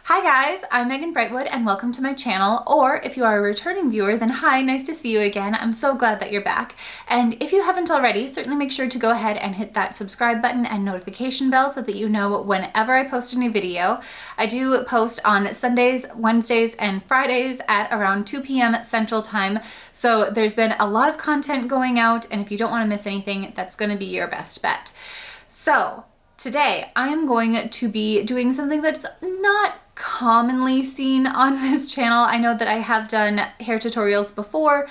Hi guys, I'm Megan Brightwood and welcome to my channel, or if you are a returning viewer, then hi, nice to see you again. I'm so glad that you're back. And if you haven't already, certainly make sure to go ahead and hit that subscribe button and notification bell so that you know whenever I post a new video. I do post on Sundays, Wednesdays, and Fridays at around 2 p.m. Central Time. So there's been a lot of content going out, and if you don't want to miss anything, that's going to be your best bet. So today I am going to be doing something that's not commonly seen on this channel. I know that I have done hair tutorials before,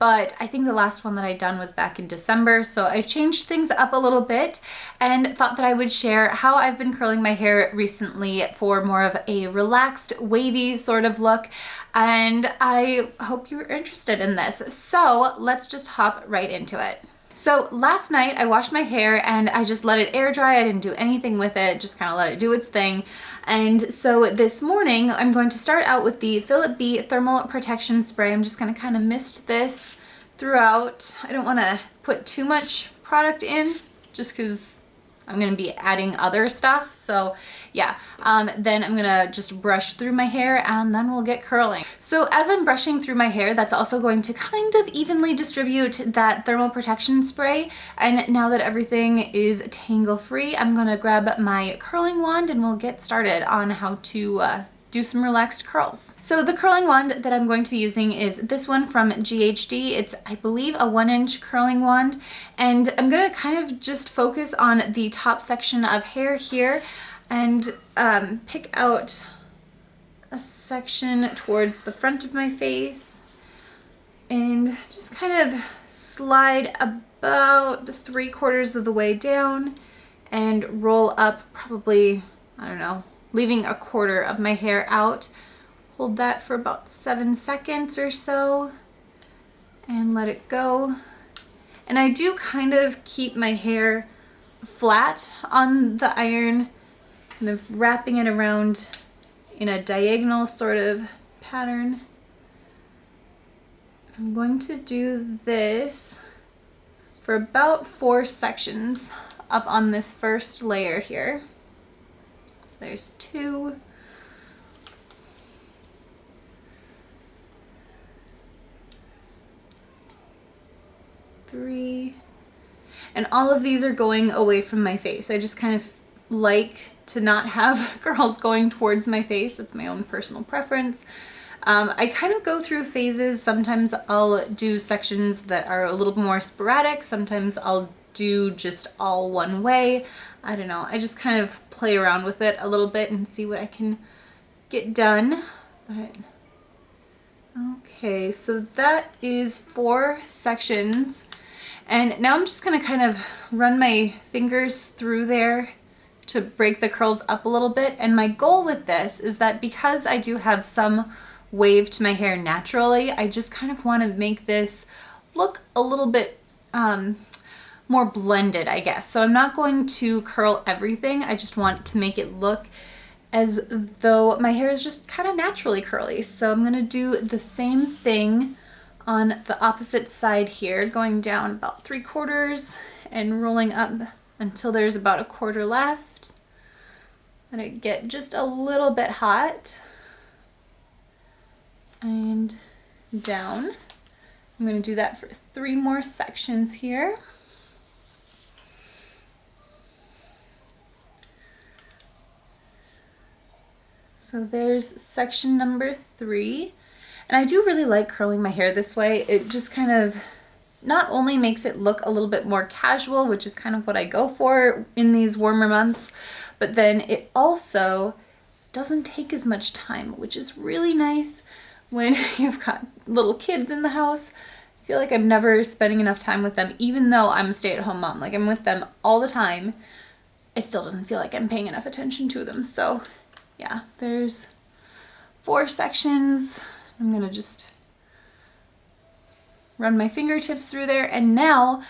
but I think the last one that I'd done was back in December, so I've changed things up a little bit and thought that I would share how I've been curling my hair recently for more of a relaxed, wavy sort of look, and I hope you're interested in this. So let's just hop right into it. So last night I washed my hair and I just let it air dry. I didn't do anything with it, just kind of let it do its thing. And so this morning I'm going to start out with the Philip B Thermal Protection Spray. I'm just going to kind of mist this throughout. I don't want to put too much product in just because I'm going to be adding other stuff. So yeah, then I'm gonna just brush through my hair and then we'll get curling. So as I'm brushing through my hair, that's also going to kind of evenly distribute that thermal protection spray. And now that everything is tangle free, I'm gonna grab my curling wand and we'll get started on how to do some relaxed curls. So the curling wand that I'm going to be using is this one from GHD. It's, I believe, a 1-inch curling wand. And I'm gonna kind of just focus on the top section of hair here and pick out a section towards the front of my face and just kind of slide about 3/4 of the way down and roll up probably, I don't know, leaving 1/4 of my hair out. Hold that for about 7 seconds or so and let it go. And I do kind of keep my hair flat on the iron, kind of wrapping it around in a diagonal sort of pattern. I'm going to do this for about 4 sections up on this first layer here. So there's 2. 3. And all of these are going away from my face. I just kind of like to not have curls going towards my face. That's my own personal preference. I kind of go through phases. Sometimes I'll do sections that are a little more sporadic. Sometimes I'll do just all one way. I don't know. I just kind of play around with it a little bit and see what I can get done. But okay, so that is 4 sections. And now I'm just gonna kind of run my fingers through there to break the curls up a little bit. And my goal with this is that because I do have some wave to my hair naturally, I just kind of want to make this look a little bit more blended, I guess. So I'm not going to curl everything. I just want to make it look as though my hair is just kind of naturally curly. So I'm gonna do the same thing on the opposite side here, going down about 3/4 and rolling up until there's about 1/4 left. Let it get just a little bit hot and down. I'm going to do that for 3 more sections here. So there's section number 3. And I do really like curling my hair this way. It just kind of not only makes it look a little bit more casual, which is kind of what I go for in these warmer months, but then it also doesn't take as much time, which is really nice when you've got little kids in the house. I feel like I'm never spending enough time with them, even though I'm a stay-at-home mom. Like, I'm with them all the time. It still doesn't feel like I'm paying enough attention to them. So yeah, there's 4 sections. I'm gonna just run my fingertips through there, and now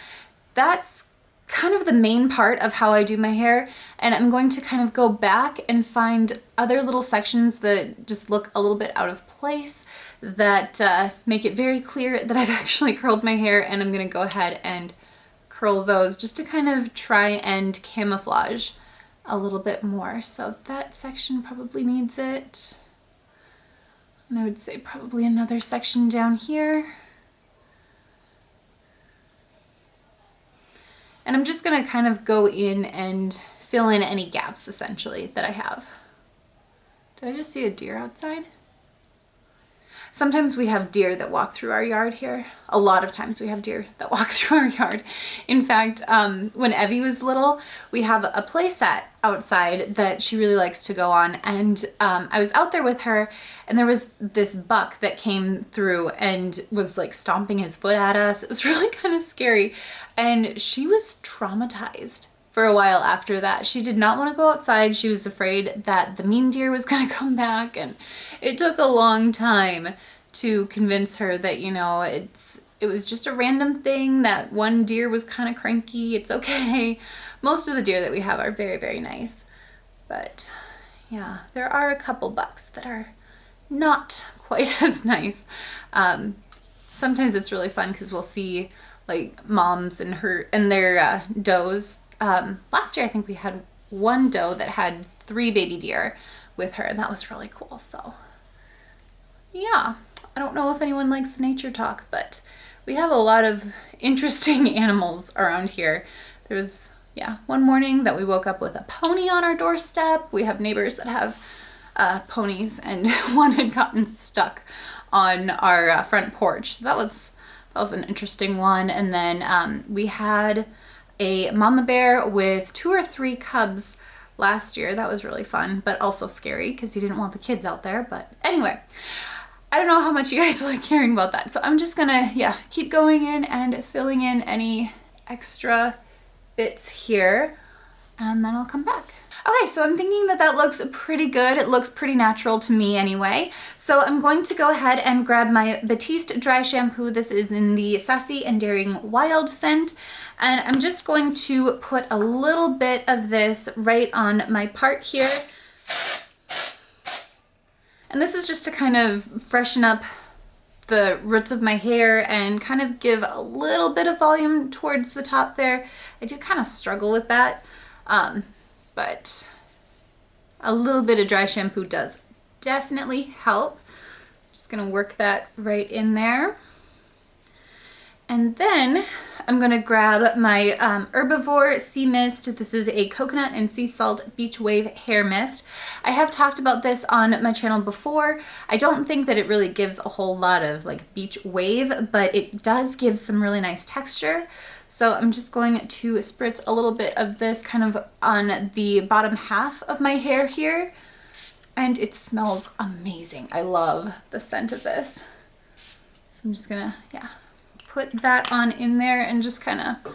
that's kind of the main part of how I do my hair, and I'm going to kind of go back and find other little sections that just look a little bit out of place that make it very clear that I've actually curled my hair, and I'm gonna go ahead and curl those just to kind of try and camouflage a little bit more. So that section probably needs it. And I would say probably another section down here. And I'm just gonna kind of go in and fill in any gaps essentially that I have. Did I just see a deer outside? Sometimes we have deer that walk through our yard here. A lot of times we have deer that walk through our yard. In fact, when Evie was little, we have a play set outside that she really likes to go on. And I was out there with her and there was this buck that came through and was like stomping his foot at us. It was really kind of scary. And she was traumatized for a while after that. She did not want to go outside. She was afraid that the mean deer was going to come back, and it took a long time to convince her that, you know, it was just a random thing, that one deer was kind of cranky. It's okay. Most of the deer that we have are very, very nice. But yeah, there are a couple bucks that are not quite as nice. Sometimes it's really fun because we'll see like moms and their does. Last year I think we had one doe that had 3 baby deer with her, and that was really cool. So yeah, I don't know if anyone likes the nature talk, but we have a lot of interesting animals around here. There was, yeah, one morning that we woke up with a pony on our doorstep. We have neighbors that have ponies, and one had gotten stuck on our front porch. So that was an interesting one. And then we had a mama bear with 2 or 3 cubs last year. That was really fun, but also scary because you didn't want the kids out there. But anyway, I don't know how much you guys like hearing about that. So I'm just gonna, yeah, keep going in and filling in any extra bits here, and then I'll come back. Okay, so I'm thinking that that looks pretty good. It looks pretty natural to me anyway. So I'm going to go ahead and grab my Batiste dry shampoo. This is in the Sassy and Daring Wild scent. And I'm just going to put a little bit of this right on my part here. And this is just to kind of freshen up the roots of my hair and kind of give a little bit of volume towards the top there. I do kind of struggle with that, but a little bit of dry shampoo does definitely help. Just gonna work that right in there. And then I'm gonna grab my Herbivore Sea Mist. This is a coconut and sea salt beach wave hair mist. I have talked about this on my channel before. I don't think that it really gives a whole lot of like beach wave, but it does give some really nice texture. So I'm just going to spritz a little bit of this kind of on the bottom half of my hair here. And it smells amazing. I love the scent of this. So I'm just gonna, yeah, put that on in there and just kind of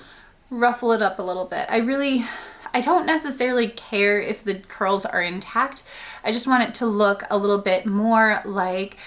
ruffle it up a little bit. I don't necessarily care if the curls are intact. I just want it to look a little bit more like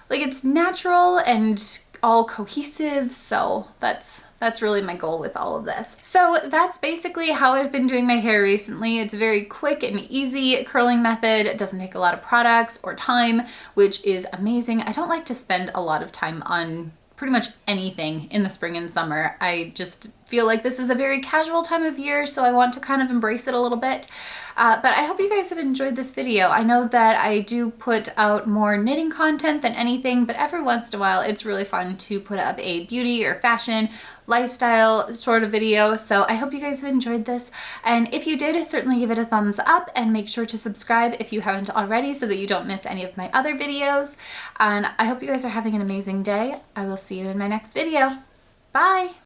it's natural and all cohesive. So that's really my goal with all of this. So that's basically how I've been doing my hair recently. It's a very quick and easy curling method. It doesn't take a lot of products or time, which is amazing. I don't like to spend a lot of time on pretty much anything in the spring and summer. I just feel like this is a very casual time of year, so I want to kind of embrace it a little bit. But I hope you guys have enjoyed this video. I know that I do put out more knitting content than anything, but every once in a while it's really fun to put up a beauty or fashion lifestyle sort of video. So I hope you guys have enjoyed this. And if you did, certainly give it a thumbs up and make sure to subscribe if you haven't already so that you don't miss any of my other videos. And I hope you guys are having an amazing day. I will see you in my next video. Bye!